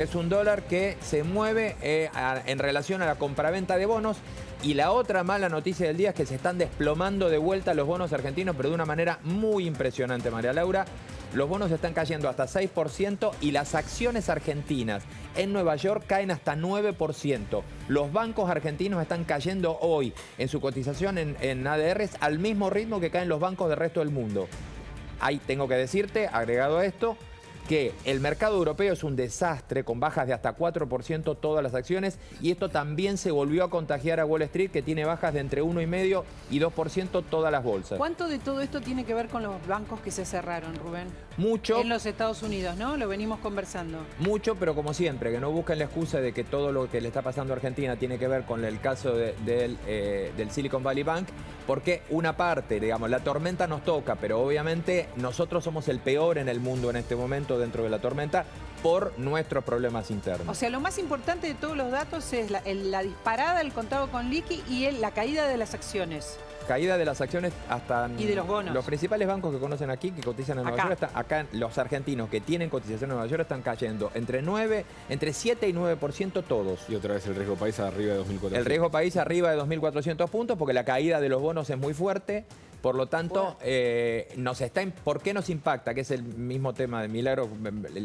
Es un dólar que se mueve en relación a la compraventa de bonos. Y la otra mala noticia del día es que se están desplomando de vuelta los bonos argentinos, pero de una manera muy impresionante, María Laura. Los bonos están cayendo hasta 6% y las acciones argentinas en Nueva York caen hasta 9%. Los bancos argentinos están cayendo hoy en su cotización en ADRs al mismo ritmo que caen los bancos del resto del mundo. Ahí tengo que decirte, agregado a esto, que el mercado europeo es un desastre, con bajas de hasta 4% todas las acciones, y esto también se volvió a contagiar a Wall Street, que tiene bajas de entre 1,5% y 2% todas las bolsas. ¿Cuánto de todo esto tiene que ver con los bancos que se cerraron, Rubén? Mucho. En los Estados Unidos, ¿no? Lo venimos conversando. Mucho, pero como siempre, que no busquen la excusa de que todo lo que le está pasando a Argentina tiene que ver con el caso del Silicon Valley Bank, porque una parte, digamos, la tormenta nos toca, pero obviamente nosotros somos el peor en el mundo en este momento dentro de la tormenta por nuestros problemas internos. O sea, lo más importante de todos los datos es la disparada del contado con liqui y la caída de las acciones. Caída de las acciones hasta... Y de los bonos. Los principales bancos que conocen aquí, que cotizan en Nueva York, acá los argentinos que tienen cotización en Nueva York están cayendo entre 7 y 9% todos. Y otra vez el riesgo país arriba de 2.400. El riesgo país arriba de 2.400 puntos porque la caída de los bonos es muy fuerte. Por lo tanto, ¿por qué nos impacta? Que es el mismo tema de Milagro,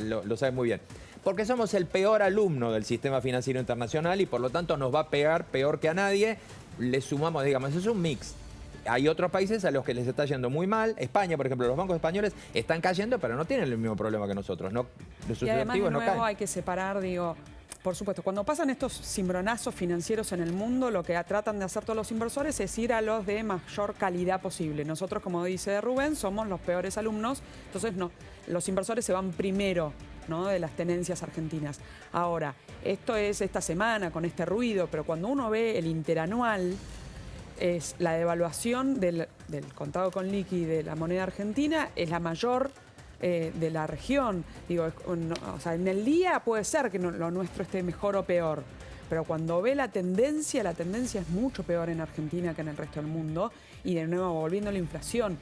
lo sabe muy bien. Porque somos el peor alumno del sistema financiero internacional y por lo tanto nos va a pegar peor que a nadie. Le sumamos, digamos, es un mix. Hay otros países a los que les está yendo muy mal. España, por ejemplo, los bancos españoles están cayendo, pero no tienen el mismo problema que nosotros. No, los y además, de nuevo, no caen. hay que separar, digo... Por supuesto, cuando pasan estos cimbronazos financieros en el mundo, lo que tratan de hacer todos los inversores es ir a los de mayor calidad posible. Nosotros, como dice Rubén, somos los peores alumnos, entonces no, los inversores se van primero, ¿no?, de las tenencias argentinas. Ahora, esto es esta semana con este ruido, pero cuando uno ve el interanual, es la devaluación del contado con liqui de la moneda argentina, es la mayor de la región. Digo, o sea, en el día puede ser que lo nuestro esté mejor o peor, pero cuando ve la tendencia es mucho peor en Argentina que en el resto del mundo. Y de nuevo, volviendo a la inflación,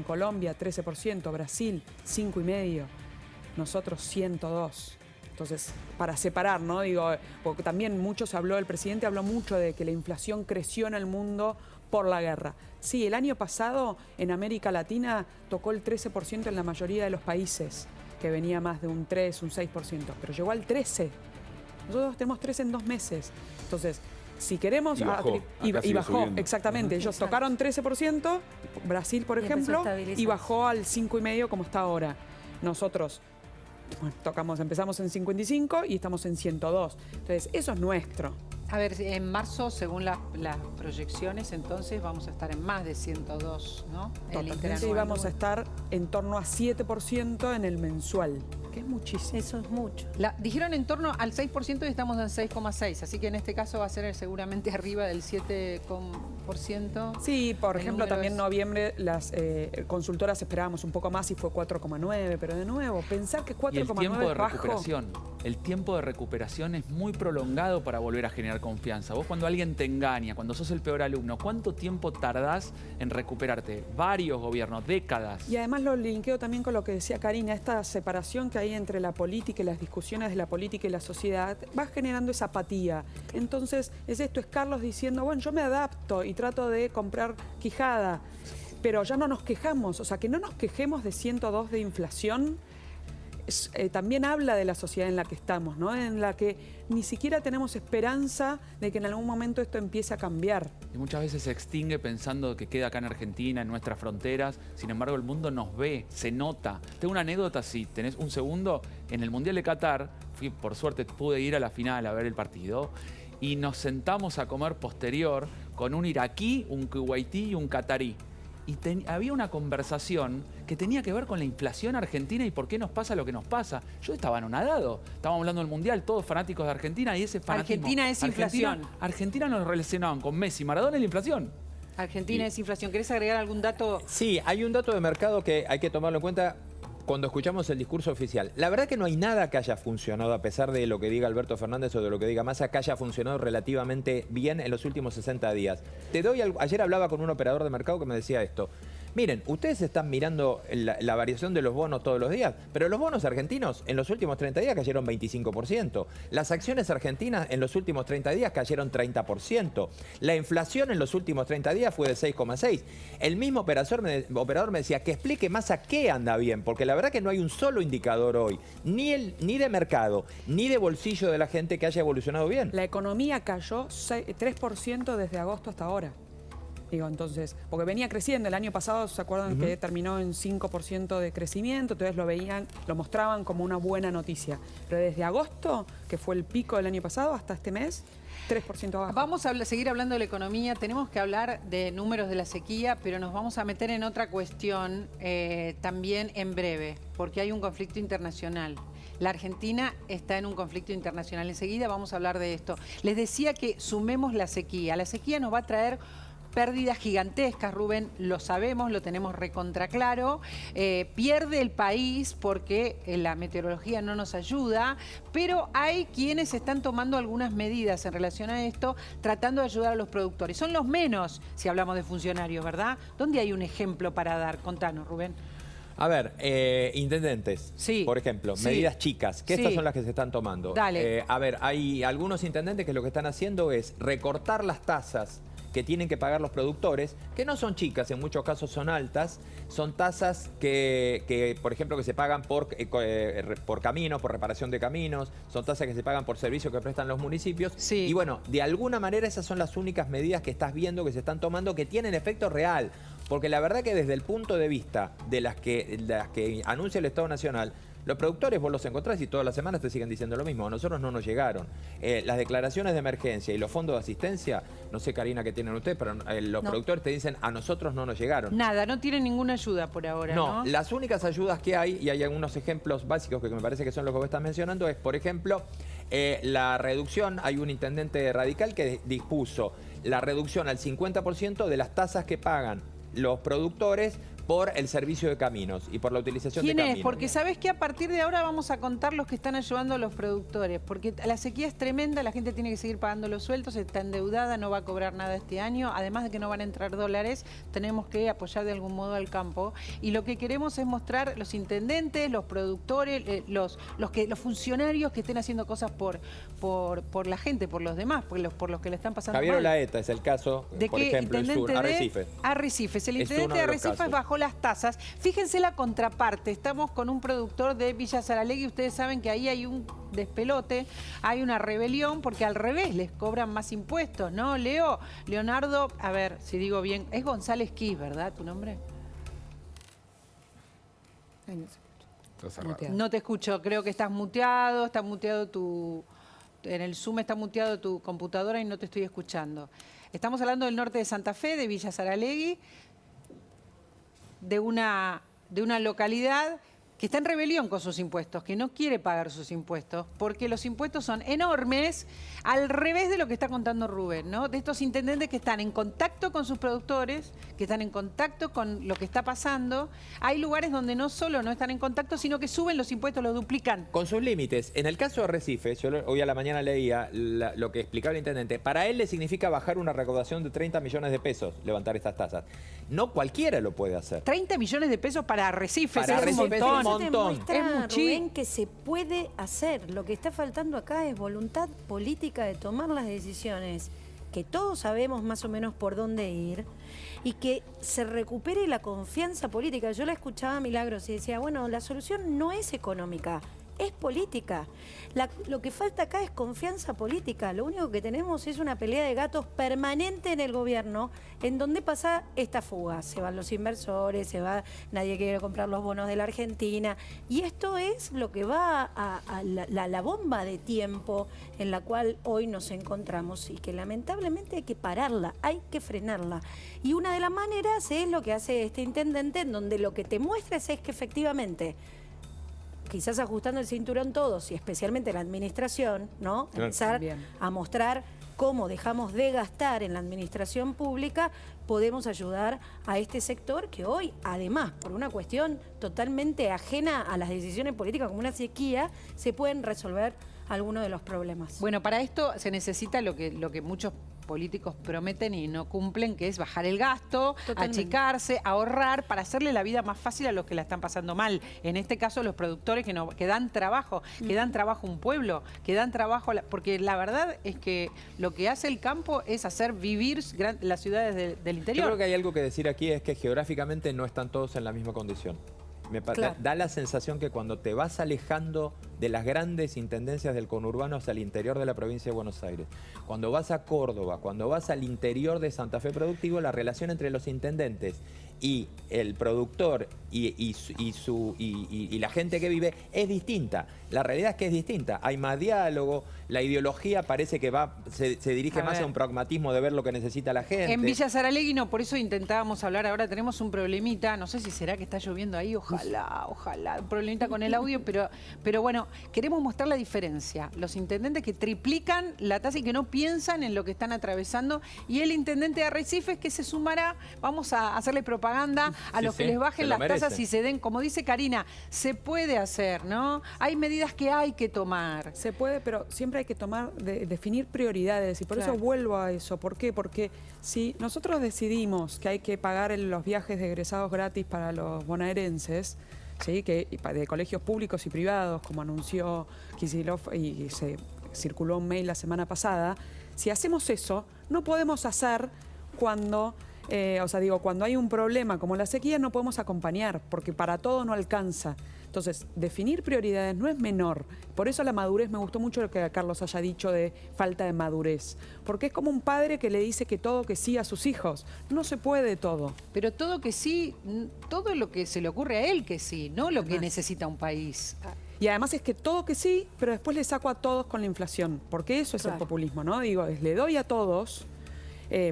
Colombia 13%, Brasil 5,5%, nosotros 102%. Entonces, para separar, ¿no? Digo, porque también el presidente habló mucho de que la inflación creció en el mundo por la guerra. Sí, el año pasado en América Latina tocó el 13% en la mayoría de los países, que venía más de un 3, un 6%, pero llegó al 13%. Nosotros tenemos 13 en 2 meses. Entonces, si queremos... Y bajó, exactamente. Ellos tocaron 13%, Brasil, por ejemplo, y bajó al 5,5% como está ahora. Nosotros... Bueno, empezamos en 55 y estamos en 102. Entonces, eso es nuestro. A ver, en marzo, según las proyecciones, entonces vamos a estar en más de 102, ¿no? Totalmente, y vamos a estar en torno a 7% en el mensual, que es muchísimo. Eso es mucho. Dijeron en torno al 6% y estamos en 6,6%, así que en este caso va a ser seguramente arriba del 7%. Sí, por ejemplo, también en noviembre las consultoras esperábamos un poco más y fue 4,9%, pero de nuevo, pensar que 4,9% es bajo. El tiempo de recuperación es muy prolongado para volver a generar confianza. Vos cuando alguien te engaña, cuando sos el peor alumno, ¿cuánto tiempo tardás en recuperarte? Varios gobiernos, décadas. Y además lo linkeo también con lo que decía Karina, esta separación que hay entre la política y las discusiones de la política y la sociedad va generando esa apatía. Entonces es Carlos diciendo, bueno, yo me adapto y trato de comprar Quijada, pero ya no nos quejamos. O sea, que no nos quejemos de 102 de inflación. También habla de la sociedad en la que estamos, ¿no? En la que ni siquiera tenemos esperanza de que en algún momento esto empiece a cambiar. Y muchas veces se extingue pensando que queda acá en Argentina, en nuestras fronteras. Sin embargo, el mundo nos ve, se nota. Tengo una anécdota, si tenés un segundo. En el Mundial de Qatar, por suerte pude ir a la final a ver el partido, y nos sentamos a comer posterior con un iraquí, un kuwaití y un catarí. Y había una conversación que tenía que ver con la inflación argentina y por qué nos pasa lo que nos pasa. Yo estaba anonadado. Estábamos hablando del Mundial, todos fanáticos de Argentina y ese fanatismo. Argentina es inflación. Argentina nos relacionaban con Messi, Maradona y la inflación. Argentina es inflación. ¿Querés agregar algún dato? Sí, hay un dato de mercado que hay que tomarlo en cuenta cuando escuchamos el discurso oficial. La verdad que no hay nada que haya funcionado, a pesar de lo que diga Alberto Fernández o de lo que diga Massa, que haya funcionado relativamente bien en los últimos 60 días. Ayer hablaba con un operador de mercado que me decía esto. Miren, ustedes están mirando la variación de los bonos todos los días, pero los bonos argentinos en los últimos 30 días cayeron 25%. Las acciones argentinas en los últimos 30 días cayeron 30%. La inflación en los últimos 30 días fue de 6,6%. El mismo operador me decía que explique más a qué anda bien, porque la verdad que no hay un solo indicador hoy, ni de mercado, ni de bolsillo de la gente que haya evolucionado bien. La economía cayó 3% desde agosto hasta ahora. Digo, entonces, porque venía creciendo. El año pasado, ¿se acuerdan que terminó en 5% de crecimiento? Entonces lo mostraban como una buena noticia. Pero desde agosto, que fue el pico del año pasado, hasta este mes, 3% abajo. Vamos a seguir hablando de la economía. Tenemos que hablar de números de la sequía, pero nos vamos a meter en otra cuestión también en breve, porque hay un conflicto internacional. La Argentina está en un conflicto internacional. Enseguida vamos a hablar de esto. Les decía que sumemos la sequía. La sequía nos va a traer pérdidas gigantescas, Rubén, lo sabemos, lo tenemos recontraclaro. Pierde el país porque la meteorología no nos ayuda, pero hay quienes están tomando algunas medidas en relación a esto, tratando de ayudar a los productores. Son los menos si hablamos de funcionarios, ¿verdad? ¿Dónde hay un ejemplo para dar? Contanos, Rubén. A ver, intendentes, sí, por ejemplo, sí, medidas chicas, que estas son las que se están tomando. Dale. A ver, hay algunos intendentes que lo que están haciendo es recortar las tasas que tienen que pagar los productores, que no son chicas, en muchos casos son altas, son tasas que por ejemplo, que se pagan por caminos, por reparación de caminos, son tasas que se pagan por servicios que prestan los municipios. Sí. Y bueno, de alguna manera esas son las únicas medidas que estás viendo que se están tomando que tienen efecto real. Porque la verdad que desde el punto de vista de las que anuncia el Estado Nacional, los productores vos los encontrás y todas las semanas te siguen diciendo lo mismo. A nosotros no nos llegaron. Las declaraciones de emergencia y los fondos de asistencia, no sé, Karina, qué tienen ustedes, pero los productores te dicen a nosotros no nos llegaron. Nada, no tienen ninguna ayuda por ahora, ¿no? Las únicas ayudas que hay, y hay algunos ejemplos básicos que me parece que son los que vos estás mencionando, es, por ejemplo, la reducción. Hay un intendente radical que dispuso la reducción al 50% de las tasas que pagan los productores por el servicio de caminos y por la utilización de caminos. ¿Quién es? Porque sabés que a partir de ahora vamos a contar los que están ayudando a los productores, porque la sequía es tremenda, la gente tiene que seguir pagando los sueldos, está endeudada, no va a cobrar nada este año, además de que no van a entrar dólares, tenemos que apoyar de algún modo al campo, y lo que queremos es mostrar los intendentes, los productores, los funcionarios que estén haciendo cosas por la gente, por los demás, por los que le están pasando Javier mal. Olaeta es el caso, ¿De por qué ejemplo, intendente? Arrecife. Arrecifes. El intendente de Arrecifes bajó las tasas. Fíjense la contraparte. Estamos con un productor de Villa Saralegui. Ustedes saben que ahí hay un despelote, hay una rebelión, porque al revés les cobran más impuestos, ¿no? Leonardo, a ver si digo bien, es González Quis, ¿verdad tu nombre? No te escucho, creo que estás muteado, en el Zoom está muteado tu computadora y no te estoy escuchando. Estamos hablando del norte de Santa Fe, de Villa Saralegui, de una localidad que está en rebelión con sus impuestos, que no quiere pagar sus impuestos, porque los impuestos son enormes, al revés de lo que está contando Rubén, ¿no? De estos intendentes que están en contacto con sus productores, que están en contacto con lo que está pasando. Hay lugares donde no solo no están en contacto, sino que suben los impuestos, los duplican. Con sus límites. En el caso de Arrecife, yo hoy a la mañana leía lo que explicaba el intendente. Para él le significa bajar una recaudación de 30 millones de pesos, levantar estas tasas. No cualquiera lo puede hacer. 30 millones de pesos para Arrecifes, Para Arrecifes es un montón. Demuestra, Rubén, que se puede hacer. Lo que está faltando acá es voluntad política de tomar las decisiones, que todos sabemos más o menos por dónde ir, y que se recupere la confianza política. Yo la escuchaba a Milagros y decía, bueno, la solución no es económica, es política. Lo que falta acá es confianza política. Lo único que tenemos es una pelea de gatos permanente en el gobierno, en donde pasa esta fuga. Se van los inversores, nadie quiere comprar los bonos de la Argentina. Y esto es lo que va a la bomba de tiempo en la cual hoy nos encontramos, y que lamentablemente hay que pararla, hay que frenarla. Y una de las maneras es lo que hace este intendente, en donde lo que te muestra es que efectivamente, quizás ajustando el cinturón todos, y especialmente la administración, ¿no? Empezar a mostrar cómo dejamos de gastar en la administración pública, podemos ayudar a este sector que hoy, además, por una cuestión totalmente ajena a las decisiones políticas como una sequía, se pueden resolver algunos de los problemas. Bueno, para esto se necesita lo que muchos políticos prometen y no cumplen, que es bajar el gasto, Totalmente. achicarse, ahorrar, para hacerle la vida más fácil a los que la están pasando mal. En este caso, los productores que dan trabajo, que dan trabajo a un pueblo, que dan trabajo porque la verdad es que lo que hace el campo es hacer vivir las ciudades del Yo interior. creo que hay algo que decir aquí, es que geográficamente no están todos en la misma condición. Claro. Da la sensación que cuando te vas alejando de las grandes intendencias del conurbano hacia el interior de la provincia de Buenos Aires, cuando vas a Córdoba, cuando vas al interior de Santa Fe Productivo, la relación entre los intendentes y el productor y la gente que vive es distinta. La realidad es que es distinta. Hay más diálogo, la ideología parece que se dirige más a un pragmatismo de ver lo que necesita la gente. En Villa Saralegui no, por eso intentábamos hablar. Ahora tenemos un problemita, no sé si será que está lloviendo ahí, ojalá, un problemita con el audio, pero bueno, queremos mostrar la diferencia. Los intendentes que triplican la tasa y que no piensan en lo que están atravesando, y el intendente de Arrecifes que se sumará, vamos a hacerle propaganda a los que les bajen las tasas y se den, como dice Karina, se puede hacer, ¿no? Hay medidas que hay que tomar. Se puede, pero siempre hay que definir prioridades, y por eso vuelvo a eso. ¿Por qué? Porque si nosotros decidimos que hay que pagar los viajes de egresados gratis para los bonaerenses, ¿sí? De colegios públicos y privados, como anunció Kicillof y se circuló un mail la semana pasada, si hacemos eso, no podemos hacer cuando... cuando hay un problema como la sequía no podemos acompañar, porque para todo no alcanza. Entonces, definir prioridades no es menor. Por eso la madurez, me gustó mucho lo que Carlos haya dicho de falta de madurez. Porque es como un padre que le dice que todo que sí a sus hijos. No se puede todo. Pero todo que sí, todo lo que se le ocurre a él que sí, no lo que necesita un país. Y además es que todo que sí, pero después le saco a todos con la inflación. Porque eso es el populismo, ¿no? Digo, le doy a todos...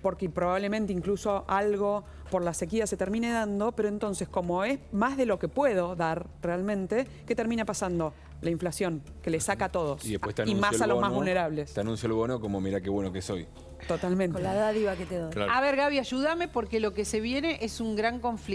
porque probablemente incluso algo por la sequía se termine dando, pero entonces como es más de lo que puedo dar realmente, ¿qué termina pasando? La inflación, que le saca a todos, Y después y más a los más vulnerables. Te anuncio el bono como mira qué bueno que soy. Totalmente. Con la dádiva que te doy. Claro. A ver, Gaby, ayúdame porque lo que se viene es un gran conflicto.